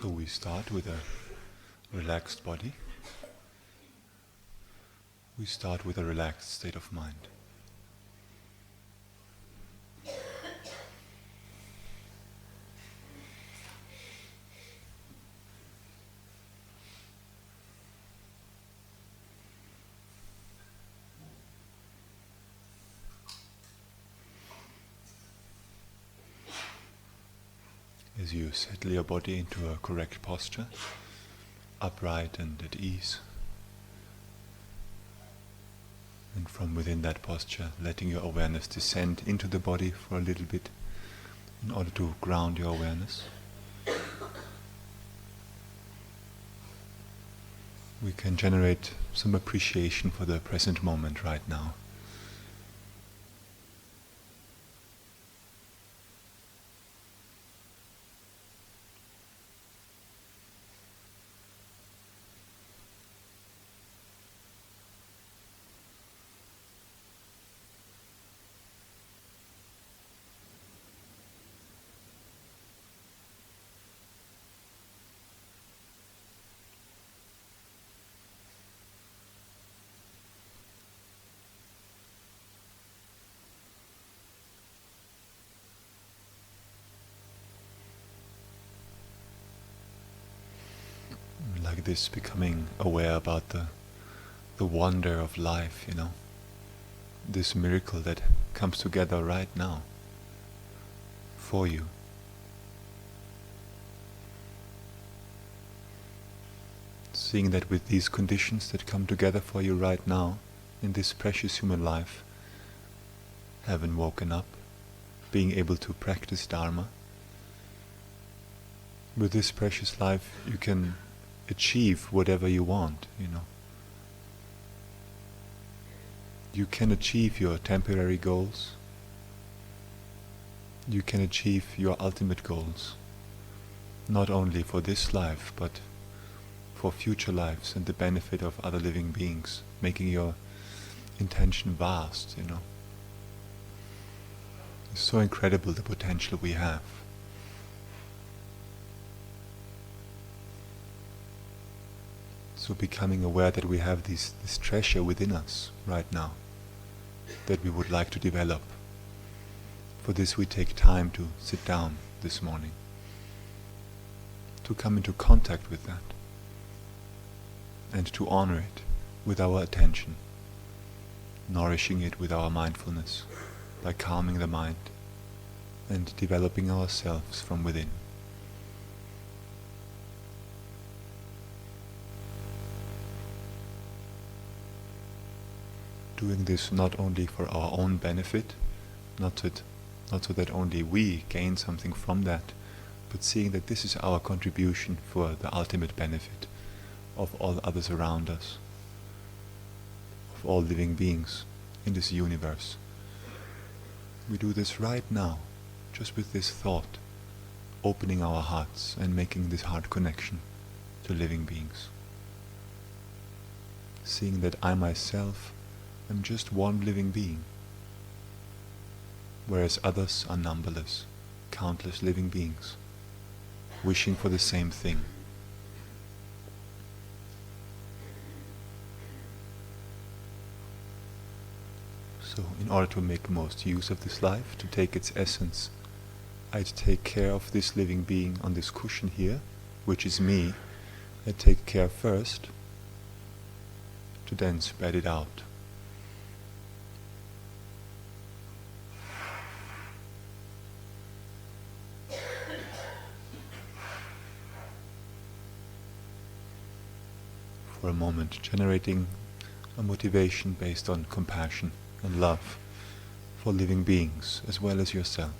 So we start with a relaxed body. We start with a relaxed state of mind. As you settle your body into a correct posture, upright and at ease, and from within that posture, letting your awareness descend into the body for a little bit in order to ground your awareness. We can generate some appreciation for the present moment right now. Like this, becoming aware about the wonder of life, this miracle that comes together right now for you. Seeing that with these conditions that come together for you right now in this precious human life, having woken up, being able to practice Dharma, with this precious life you can achieve whatever you want, You can achieve your temporary goals. You can achieve your ultimate goals, not only for this life, but for future lives and the benefit of other living beings, making your intention vast, It's so incredible the potential we have. So becoming aware that we have this treasure within us right now that we would like to develop. For this we take time to sit down this morning, to come into contact with that, and to honor it with our attention, nourishing it with our mindfulness, by calming the mind and developing ourselves from within. Doing this not only for our own benefit, not so that only we gain something from that, but seeing that this is our contribution for the ultimate benefit of all others around us, of all living beings in this universe. We do this right now, just with this thought, opening our hearts and making this heart connection to living beings. Seeing that I myself am just one living being, whereas others are numberless, countless living beings, wishing for the same thing. So, in order to make most use of this life, to take its essence, I'd take care of this living being on this cushion here, which is me. I'd take care first, to then spread it out. For a moment, generating a motivation based on compassion and love for living beings as well as yourself.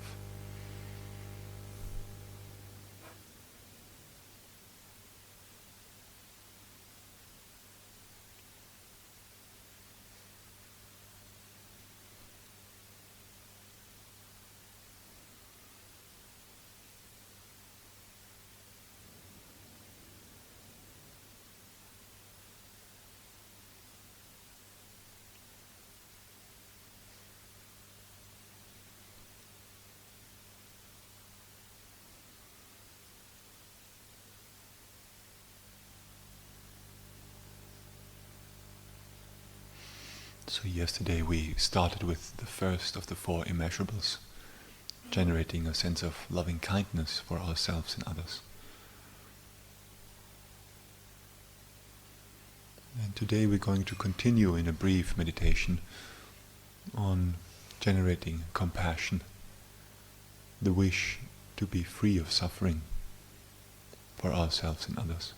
So yesterday we started with the first of the four immeasurables, generating a sense of loving kindness for ourselves and others. And today we're going to continue in a brief meditation on generating compassion, the wish to be free of suffering for ourselves and others.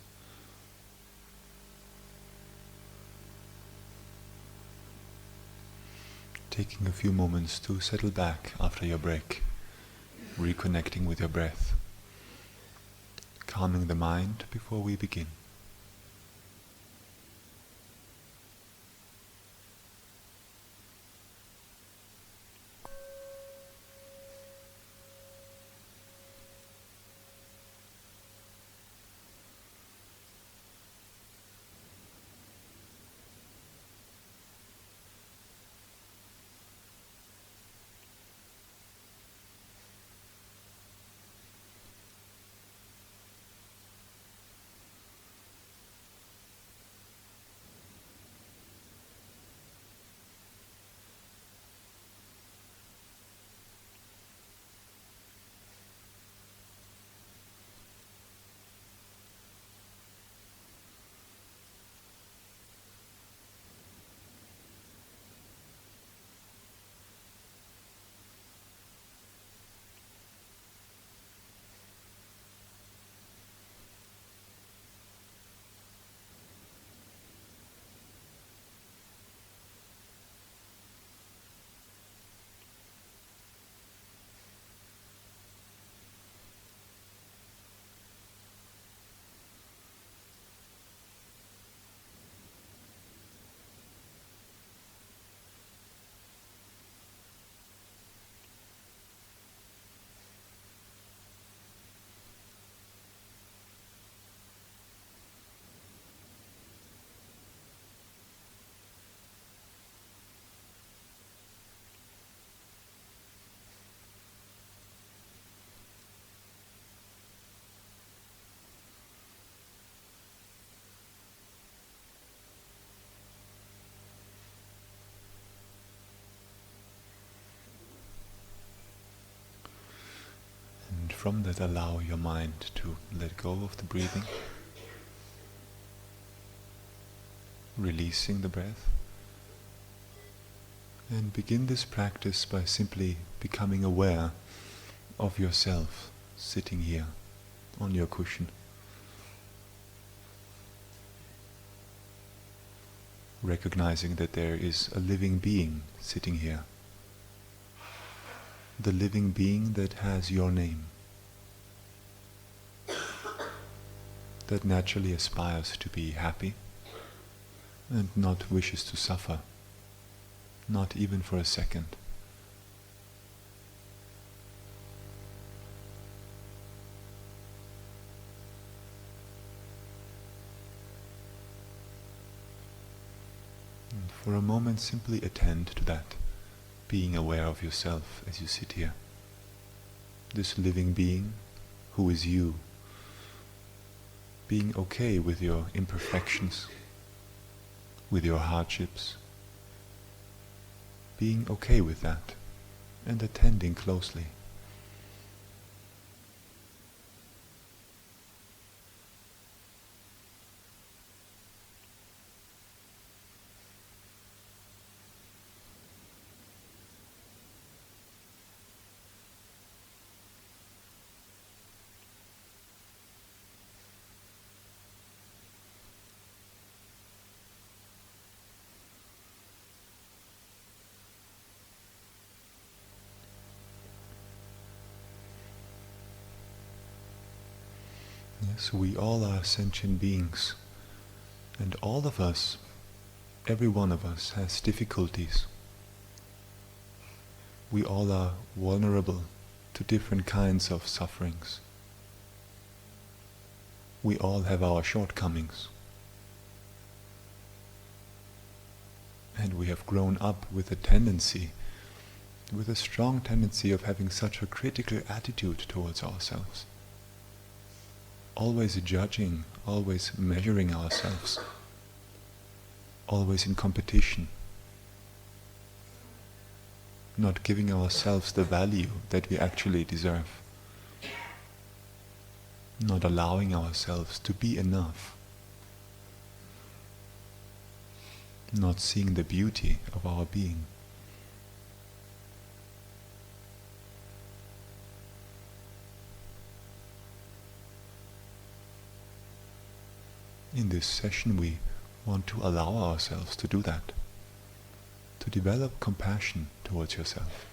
Taking a few moments to settle back after your break, reconnecting with your breath, calming the mind before we begin. And from that, allow your mind to let go of the breathing, releasing the breath, and begin this practice by simply becoming aware of yourself sitting here on your cushion. Recognizing that there is a living being sitting here. The living being that has your name, that naturally aspires to be happy and not wishes to suffer, not even for a second. And for a moment simply attend to that, being aware of yourself as you sit here. This living being who is you, being okay with your imperfections, with your hardships, being okay with that and attending closely. Yes, we all are sentient beings, and all of us, every one of us, has difficulties. We all are vulnerable to different kinds of sufferings. We all have our shortcomings. And we have grown up with a strong tendency of having such a critical attitude towards ourselves. Always judging, always measuring ourselves, always in competition, not giving ourselves the value that we actually deserve, not allowing ourselves to be enough, not seeing the beauty of our being. In this session we want to allow ourselves to do that, to develop compassion towards yourself.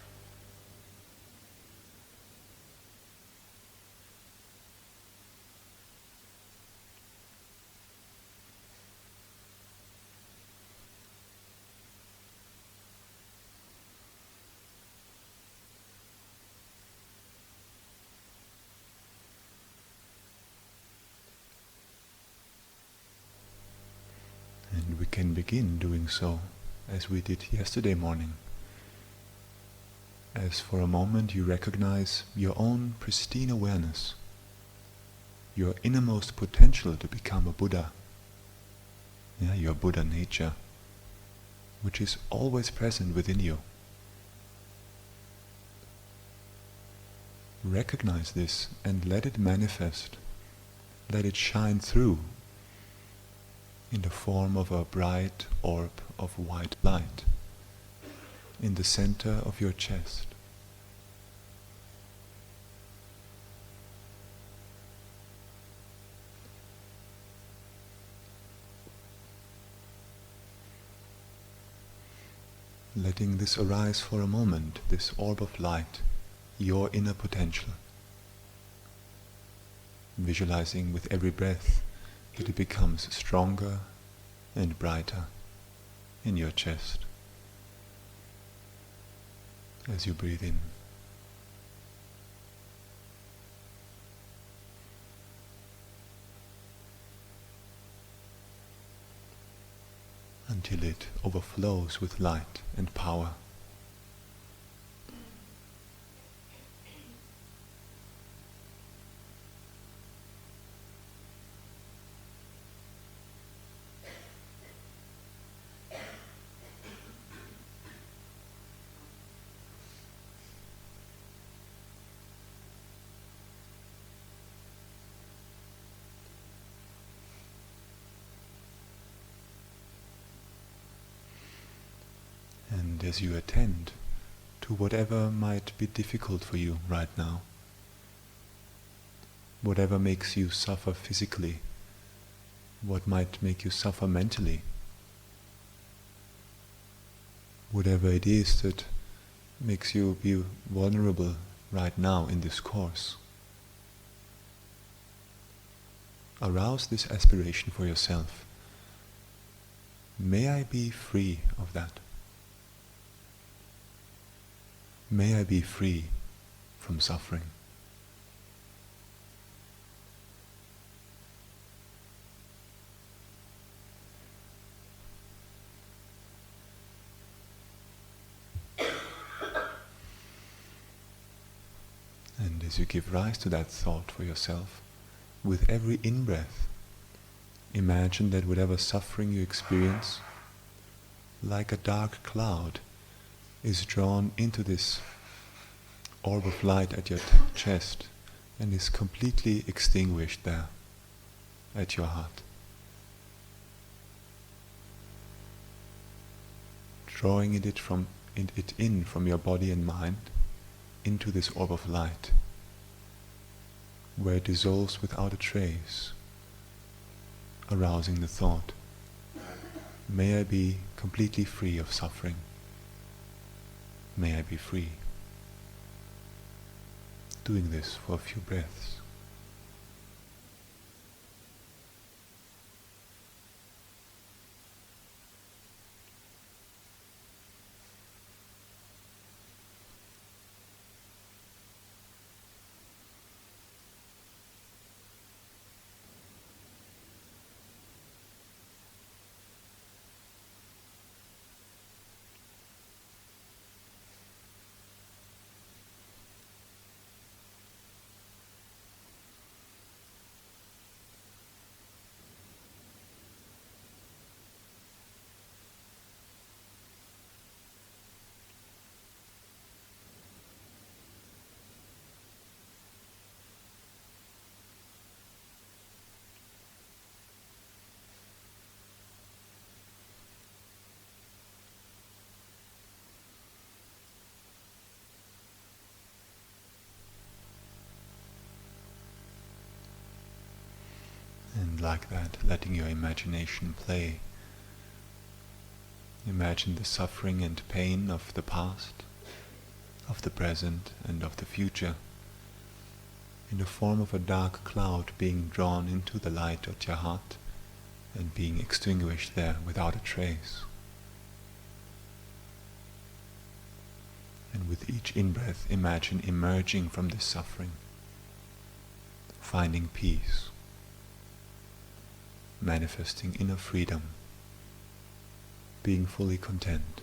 And we can begin doing so as we did yesterday morning. As for a moment you recognize your own pristine awareness, your innermost potential to become a Buddha, your Buddha nature, which is always present within you. Recognize this and let it manifest, let it shine through in the form of a bright orb of white light in the center of your chest. Letting this arise for a moment, this orb of light, your inner potential. Visualizing with every breath that it becomes stronger and brighter in your chest as you breathe in. Until it overflows with light and power. And as you attend to whatever might be difficult for you right now, whatever makes you suffer physically, what might make you suffer mentally, whatever it is that makes you be vulnerable right now in this course, arouse this aspiration for yourself. May I be free of that. May I be free from suffering. And as you give rise to that thought for yourself, with every in-breath, imagine that whatever suffering you experience, like a dark cloud, is drawn into this orb of light at your chest and is completely extinguished there at your heart. Drawing it in from your body and mind into this orb of light, where it dissolves without a trace, arousing the thought, may I be completely free of suffering. May I be free. Doing this for a few breaths. like that, letting your imagination play. Imagine the suffering and pain of the past, of the present and of the future, in the form of a dark cloud being drawn into the light at your heart and being extinguished there without a trace. And with each in-breath, imagine emerging from this suffering, finding peace, manifesting inner freedom, being fully content.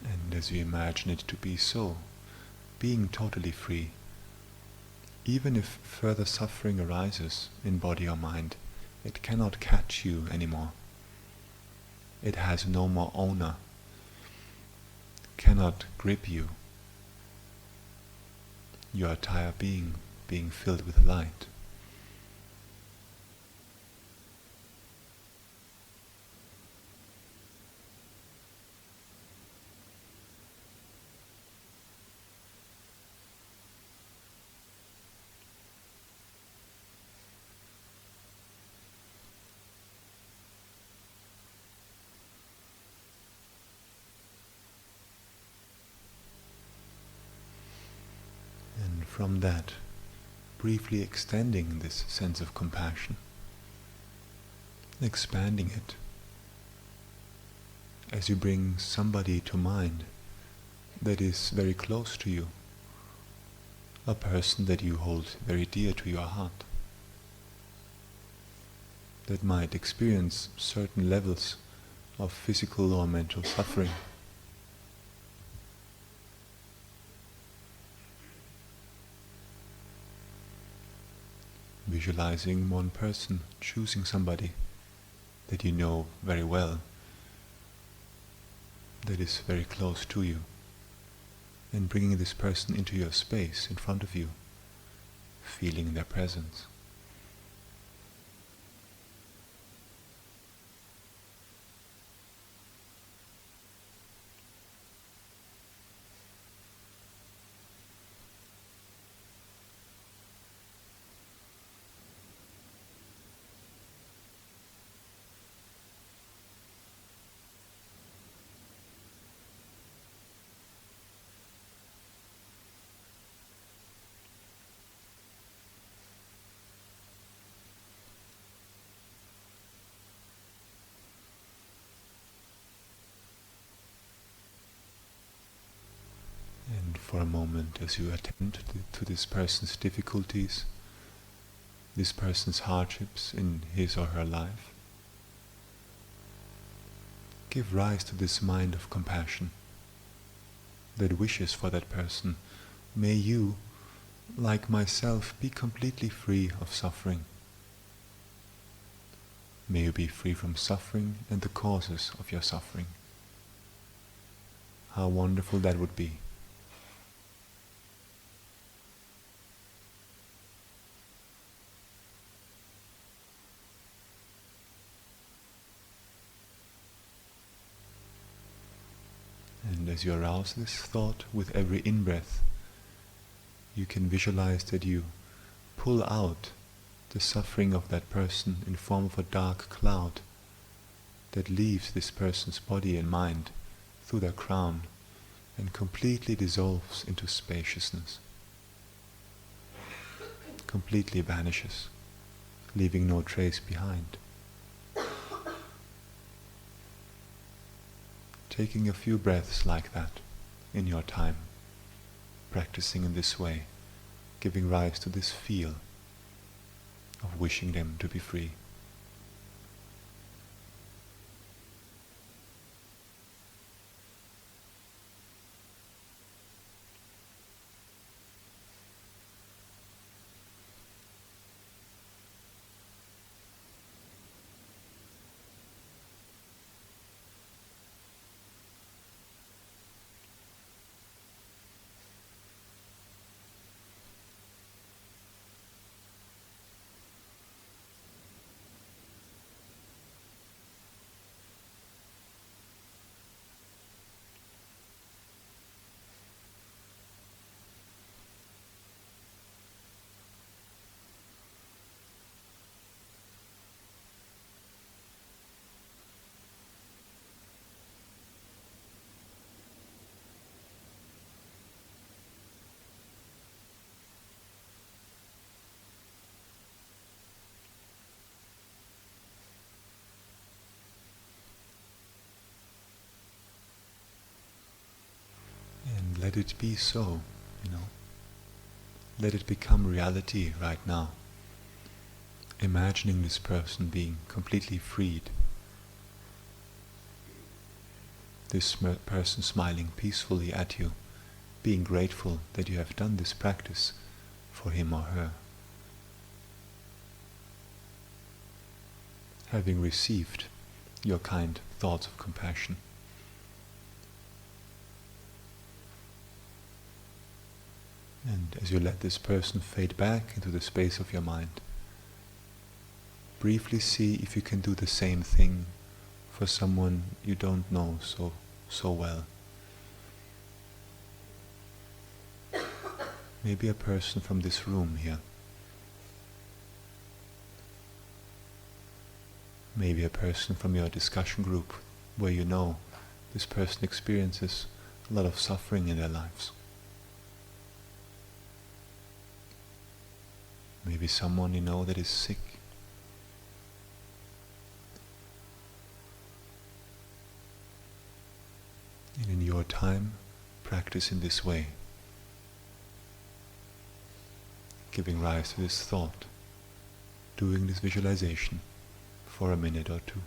And as you imagine it to be so, being totally free, even if further suffering arises in body or mind, it cannot catch you anymore. It has no more owner, cannot grip you. Your entire being filled with light. And from that, briefly extending this sense of compassion, expanding it, as you bring somebody to mind that is very close to you, a person that you hold very dear to your heart, that might experience certain levels of physical or mental suffering. Visualizing one person, choosing somebody that you know very well, that is very close to you, and bringing this person into your space in front of you, feeling their presence. And for a moment, as you attend to this person's difficulties, this person's hardships in his or her life, give rise to this mind of compassion that wishes for that person. May you, like myself, be completely free of suffering. May you be free from suffering and the causes of your suffering. How wonderful that would be. And as you arouse this thought with every in-breath, you can visualize that you pull out the suffering of that person in form of a dark cloud that leaves this person's body and mind through their crown and completely dissolves into spaciousness, completely vanishes, leaving no trace behind. taking a few breaths like that in your time, practicing in this way, giving rise to this feel of wishing them to be free. And let it be so, Let it become reality right now. Imagining this person being completely freed. This person smiling peacefully at you, being grateful that you have done this practice for him or her. Having received your kind thoughts of compassion. And as you let this person fade back into the space of your mind, briefly see if you can do the same thing for someone you don't know so well. Maybe a person from this room here. Maybe a person from your discussion group where you know this person experiences a lot of suffering in their lives. Maybe someone you know that is sick. And in your time, practice in this way, giving rise to this thought, doing this visualization for a minute or two.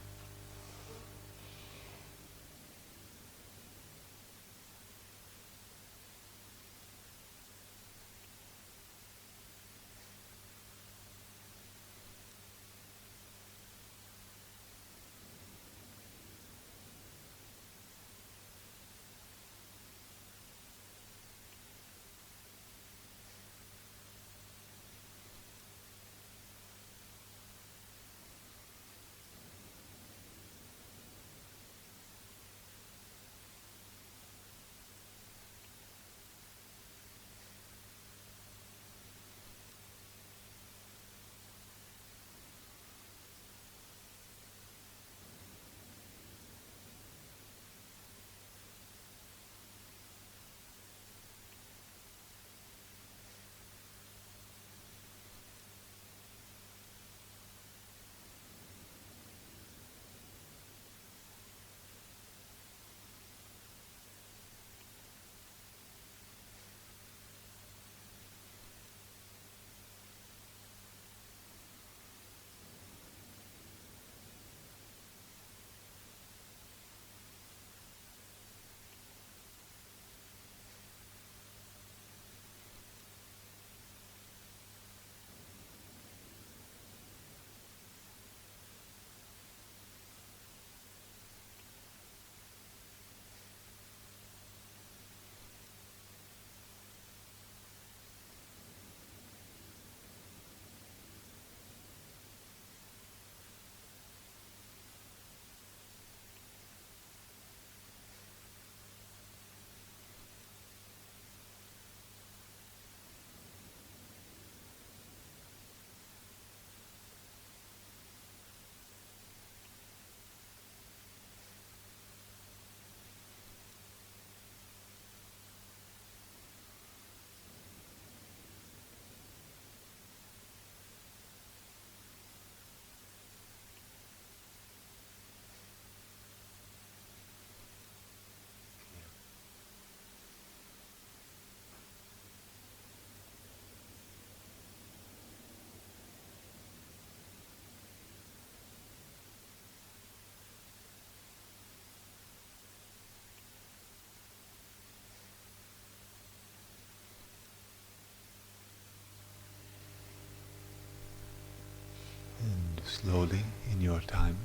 slowly, in your time,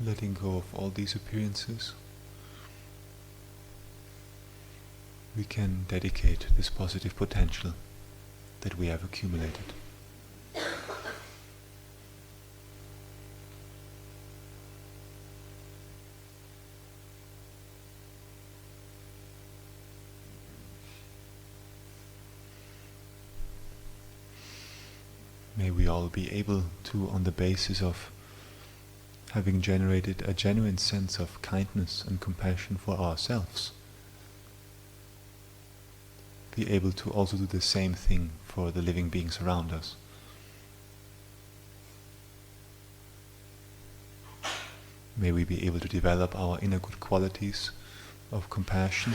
letting go of all these appearances, we can dedicate this positive potential that we have accumulated. May we all be able to, on the basis of having generated a genuine sense of kindness and compassion for ourselves, be able to also do the same thing for the living beings around us. May we be able to develop our inner good qualities of compassion,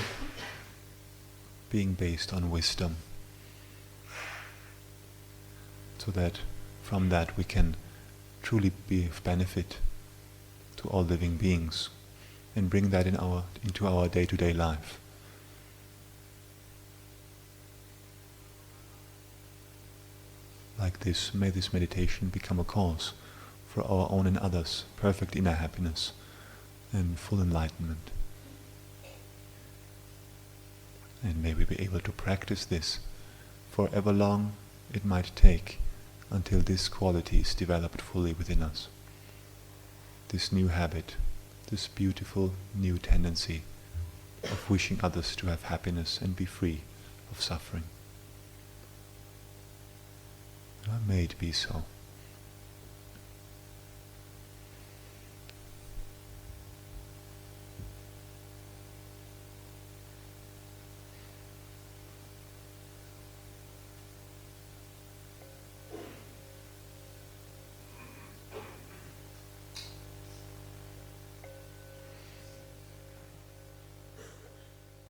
being based on wisdom, so that from that we can truly be of benefit to all living beings and bring that into our day-to-day life. Like this, may this meditation become a cause for our own and others' perfect inner happiness and full enlightenment. And may we be able to practice this for however long it might take until this quality is developed fully within us. This new habit, this beautiful new tendency of wishing others to have happiness and be free of suffering. May it be so.